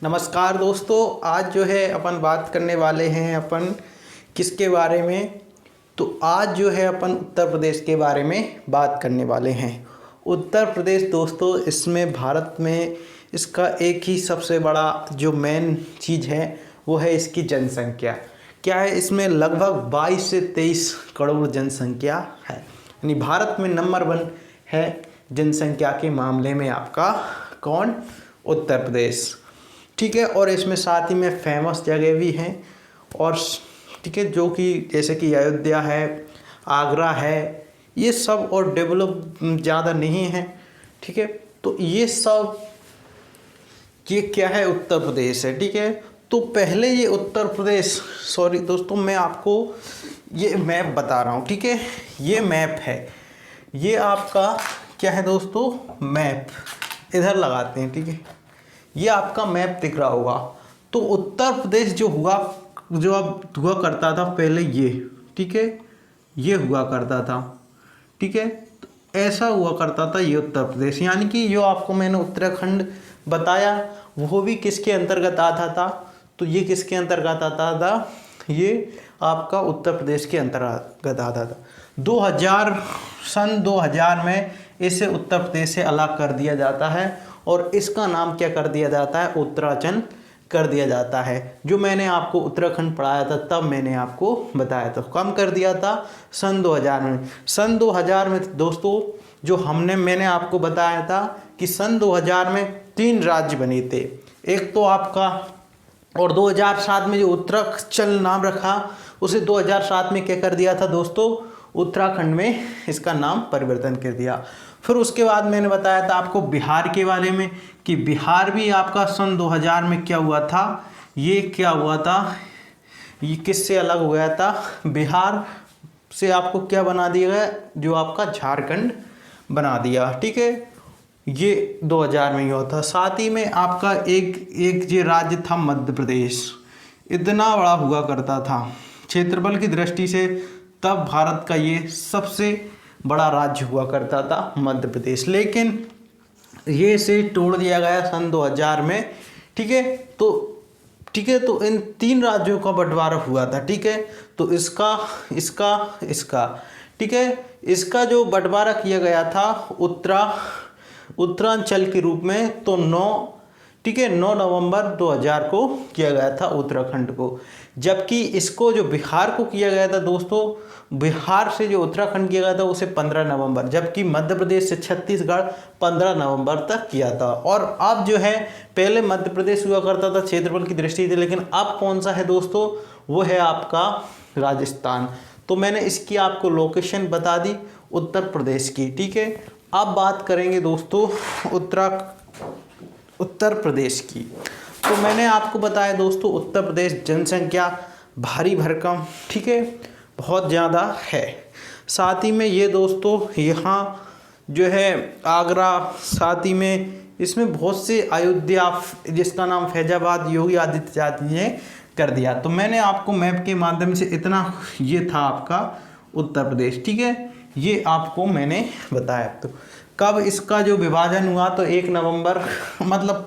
नमस्कार दोस्तों, आज जो है अपन बात करने वाले हैं अपन किसके बारे में। तो आज जो है अपन उत्तर प्रदेश के बारे में बात करने वाले हैं। उत्तर प्रदेश दोस्तों, इसमें भारत में इसका एक ही सबसे बड़ा जो मेन चीज़ है वो है इसकी जनसंख्या। क्या है, इसमें लगभग 22 से 23 करोड़ जनसंख्या है, यानी भारत में नंबर 1 है जनसंख्या के मामले में आपका कौन, उत्तर प्रदेश। ठीक है, और इसमें साथ ही में फेमस जगह भी हैं और ठीक है, जो कि जैसे कि अयोध्या है, आगरा है, ये सब और डेवलप ज़्यादा नहीं है। ठीक है, तो ये सब ये क्या है, उत्तर प्रदेश है। ठीक है, तो पहले ये उत्तर प्रदेश, सॉरी दोस्तों, मैं आपको ये मैप बता रहा हूँ। ठीक है, ये मैप है, ये आपका क्या है दोस्तों, मैप इधर लगाते हैं। ठीक है, ये आपका मैप दिख रहा होगा। तो उत्तर प्रदेश जो अब हुआ करता था पहले ये, ठीक है, ये हुआ करता था। ठीक है, तो ऐसा हुआ करता था ये उत्तर प्रदेश, यानी कि जो आपको मैंने उत्तराखंड बताया वो भी किसके अंतर्गत आता था, तो ये किसके अंतर्गत आता था, ये आपका उत्तर प्रदेश के अंतर्गत आता था। सन 2000 में इसे उत्तर प्रदेश से अलग कर दिया जाता है और इसका नाम क्या कर दिया जाता है, उत्तराखंड कर दिया जाता है। जो मैंने आपको उत्तराखंड पढ़ाया था तब मैंने आपको बताया था, कम कर दिया था सन 2000 में। सन 2000 में दोस्तों जो मैंने आपको बताया था कि सन 2000 में 3 राज्य बने थे। एक तो आपका, और 2007 में जो उत्तरांचल नाम रखा उसे 2007 में क्या कर दिया था दोस्तों, उत्तराखंड में इसका नाम परिवर्तन कर दिया। फिर उसके बाद मैंने बताया था आपको बिहार के बारे में कि बिहार भी आपका सन 2000 में क्या हुआ था, ये क्या हुआ था, ये किससे अलग हो गया था, बिहार से आपको क्या बना दिया गया, जो आपका झारखंड बना दिया। ठीक है, ये 2000 में ही हुआ था। साथ ही में आपका एक ये राज्य था मध्य प्रदेश, इतना बड़ा हुआ करता था क्षेत्रफल की दृष्टि से, तब भारत का ये सबसे बड़ा राज्य हुआ करता था मध्य प्रदेश, लेकिन ये इसे तोड़ दिया गया सन 2000 में। ठीक है, तो इन 3 राज्यों का बंटवारा हुआ था। ठीक है, तो इसका ठीक है, इसका जो बंटवारा किया गया था उत्तरांचल के रूप में, तो 9 नवंबर 2000 को किया गया था उत्तराखंड को। जबकि इसको जो बिहार को किया गया था दोस्तों, बिहार से जो उत्तराखंड किया गया था उसे 15 नवंबर, जबकि मध्य प्रदेश से छत्तीसगढ़ 15 नवंबर तक किया था। और अब जो है, पहले मध्य प्रदेश हुआ करता था क्षेत्रफल की दृष्टि से, लेकिन अब कौन सा है दोस्तों, वो है आपका राजस्थान। तो मैंने इसकी आपको लोकेशन बता दी उत्तर प्रदेश की। ठीक है, अब बात करेंगे दोस्तों उत्तर प्रदेश की। तो मैंने आपको बताया दोस्तों, उत्तर प्रदेश जनसंख्या भारी भरकम, ठीक है, बहुत ज़्यादा है। साथ ही में ये दोस्तों यहाँ जो है आगरा, साथ ही में इसमें बहुत से अयोध्या, जिसका नाम फैजाबाद योगी आदित्यनाथ ने कर दिया। तो मैंने आपको मैप के माध्यम से इतना, ये था आपका उत्तर प्रदेश। ठीक है, ये आपको मैंने बताया। तो कब इसका जो विभाजन हुआ, तो 1 नवंबर मतलब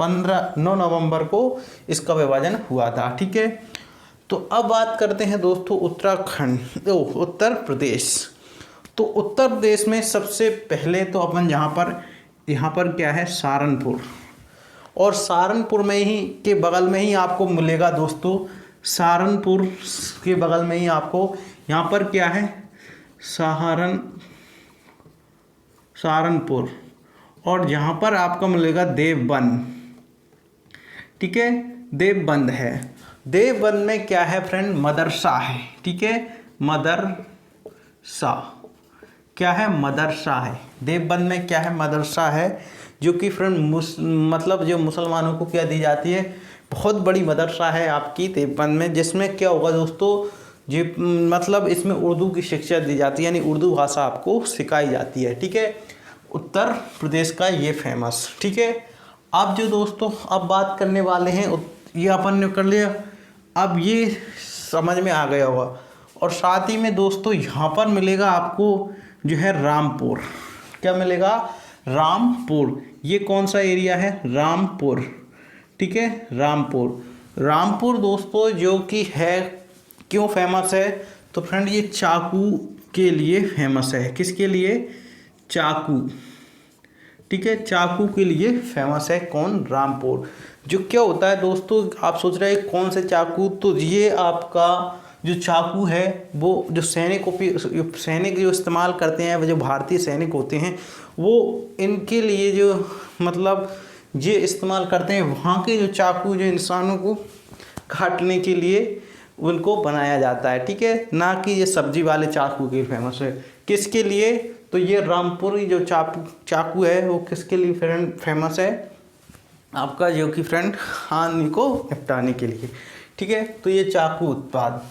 9 नवंबर को इसका विभाजन हुआ था। ठीक है, तो अब बात करते हैं दोस्तों उत्तर प्रदेश। तो उत्तर प्रदेश में सबसे पहले तो अपन यहाँ पर क्या है, सहारनपुर, और सहारनपुर में ही के बगल में ही आपको मिलेगा दोस्तों, सहारनपुर के बगल में ही आपको यहाँ पर क्या है, सहारनपुर, और यहाँ पर आपको मिलेगा देवबंद। ठीक है, देवबंद है। देवबंद में क्या है फ्रेंड, मदरसा है। ठीक है, मदरसा क्या है, मदरसा है। देवबंद में क्या है, मदरसा है, जो कि फ्रेंड मतलब जो मुसलमानों को क्या दी जाती है, बहुत बड़ी मदरसा है आपकी देवबंद में, जिसमें क्या होगा दोस्तों, जी मतलब इसमें उर्दू की शिक्षा दी जाती है, यानी उर्दू भाषा आपको सिखाई जाती है। ठीक है, उत्तर प्रदेश का ये फेमस। ठीक है, अब जो दोस्तों अब बात करने वाले हैं, ये अपन ने कर लिया, अब ये समझ में आ गया होगा। और साथ ही में दोस्तों यहाँ पर मिलेगा आपको जो है रामपुर, क्या मिलेगा, रामपुर। ये कौन सा एरिया है, रामपुर। ठीक है। रामपुर दोस्तों जो कि है, क्यों फेमस है, तो फ्रेंड ये चाकू के लिए फेमस है। किसके लिए? चाकू, ठीक है, चाकू के लिए फेमस है। कौन? रामपुर। जो क्या होता है दोस्तों, आप सोच रहे हैं कौन से चाकू, तो ये आपका जो चाकू है वो जो सैनिक जो इस्तेमाल करते हैं, वो जो भारतीय सैनिक होते हैं वो इनके लिए जो मतलब ये इस्तेमाल करते हैं। वहाँ के जो चाकू जो इंसानों को काटने के लिए उनको बनाया जाता है, ठीक है, ना कि ये सब्जी वाले चाकू के फेमस है। किसके लिए? तो ये रामपुरी जो चाकू है वो किसके लिए फ्रेंड फेमस है? आपका जो कि फ्रेंड हानि को निपटाने के लिए, ठीक है। तो ये चाकू उत्पाद।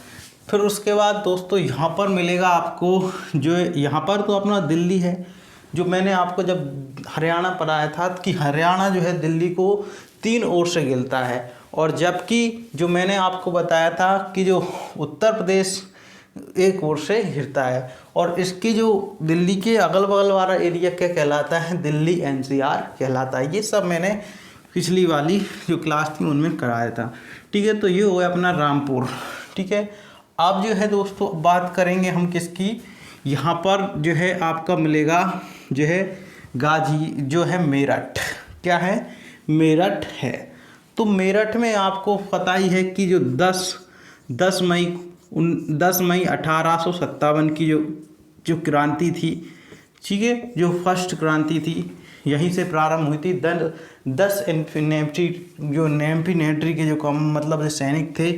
फिर उसके बाद दोस्तों यहाँ पर मिलेगा आपको, जो यहाँ पर तो अपना दिल्ली है, जो मैंने आपको जब हरियाणा पढ़ाया था कि हरियाणा जो है दिल्ली को 3 ओर से गिरता है, और जबकि जो मैंने आपको बताया था कि जो उत्तर प्रदेश 1 ओर से घिरता है, और इसकी जो दिल्ली के अगल बगल वाला एरिया क्या कहलाता है? दिल्ली NCR कहलाता है। ये सब मैंने पिछली वाली जो क्लास थी उनमें कराया था, ठीक है। तो ये हो गया अपना रामपुर, ठीक है। अब जो है दोस्तों बात करेंगे हम किसकी, यहाँ पर जो है आपका मिलेगा जो है जो है मेरठ। क्या है? मेरठ है। तो मेरठ में आपको पता ही है कि जो 10 मई 1857 की जो क्रांति थी, ठीक है, जो फर्स्ट क्रांति थी यहीं से प्रारंभ हुई थी। 10 इन्फेंट्री के जो कम मतलब जो सैनिक थे,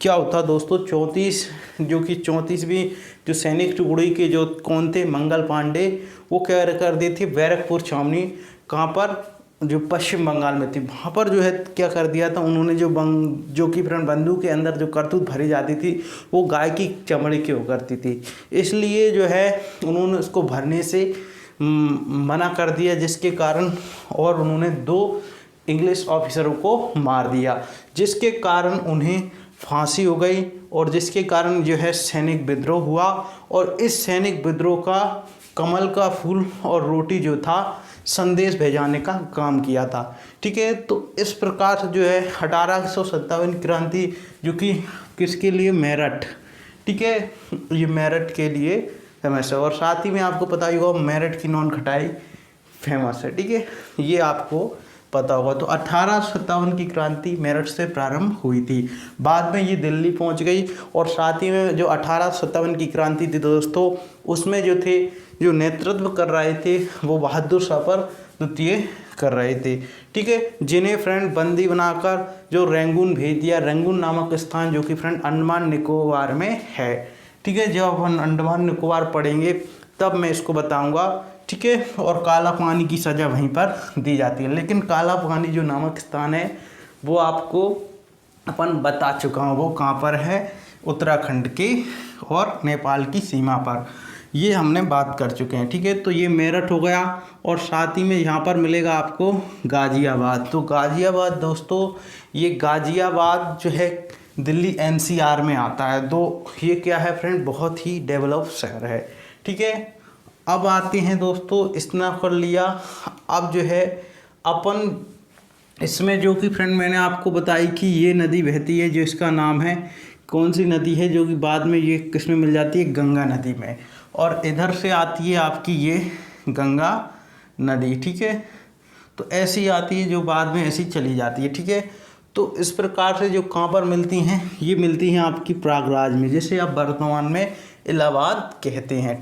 क्या होता दोस्तों, 34वीं जो सैनिक टुकड़ी के जो कौन थे? मंगल पांडे, वो क्या कर दी थी? बैरकपुर छावनी, कहाँ पर? जो पश्चिम बंगाल में थी, वहाँ पर जो है क्या कर दिया था उन्होंने, जो कि फ्रेंड बंदूक के अंदर जो करतूत भरी जाती थी वो गाय की चमड़ी की हो करती थी, इसलिए जो है उन्होंने उसको भरने से मना कर दिया, जिसके कारण और उन्होंने 2 इंग्लिश ऑफिसरों को मार दिया, जिसके कारण उन्हें फांसी हो गई, और जिसके कारण जो है सैनिक विद्रोह हुआ। और इस सैनिक विद्रोह का कमल का फूल और रोटी जो था संदेश भेजाने का काम किया था, ठीक है। तो इस प्रकार से जो है 1857 क्रांति जो कि किसके लिए? मेरठ, ठीक है, ये मेरठ के लिए फेमस है। और साथ ही में आपको पता ही होगा मेरठ की नॉन खटाई फेमस है, ठीक है, ये आपको पता होगा। तो 1857 की क्रांति मेरठ से प्रारंभ हुई थी, बाद में ये दिल्ली पहुंच गई। और साथ ही में जो 1857 की क्रांति थी दोस्तों, उसमें जो नेतृत्व कर रहे थे वो बहादुर शाह द्वितीय कर रहे थे, ठीक है, जिन्हें फ्रेंड बंदी बनाकर जो रंगून भेज दिया। रंगून नामक स्थान जो कि फ्रेंड अंडमान निकोबार में है, ठीक है। जब अपन अंडमान निकोबार पढ़ेंगे तब मैं इसको बताऊंगा, ठीक है। और काला पानी की सज़ा वहीं पर दी जाती है, लेकिन काला पानी जो नामक स्थान है वो आपको अपन बता चुका हूँ, वो कहाँ पर है? उत्तराखंड के और नेपाल की सीमा पर, ये हमने बात कर चुके हैं, ठीक है। तो ये मेरठ हो गया, और साथ ही में यहाँ पर मिलेगा आपको गाज़ियाबाद। तो गाज़ियाबाद दोस्तों, ये गाज़ियाबाद जो है दिल्ली NCR में आता है। तो ये क्या है फ्रेंड? बहुत ही डेवलप शहर है, ठीक है। अब आते हैं दोस्तों, इतना कर लिया। अब जो है अपन इसमें जो कि फ्रेंड मैंने आपको बताई कि ये नदी बहती है, जो इसका नाम है, कौन सी नदी है, जो कि बाद में ये किस में मिल जाती है? गंगा नदी में। और इधर से आती है आपकी ये गंगा नदी, ठीक है। तो ऐसी आती है जो बाद में ऐसी चली जाती है, ठीक है। तो इस प्रकार से जो कहाँ पर मिलती हैं? ये मिलती हैं आपकी प्रयागराज में, जैसे आप वर्तमान में इलाहाबाद कहते हैं।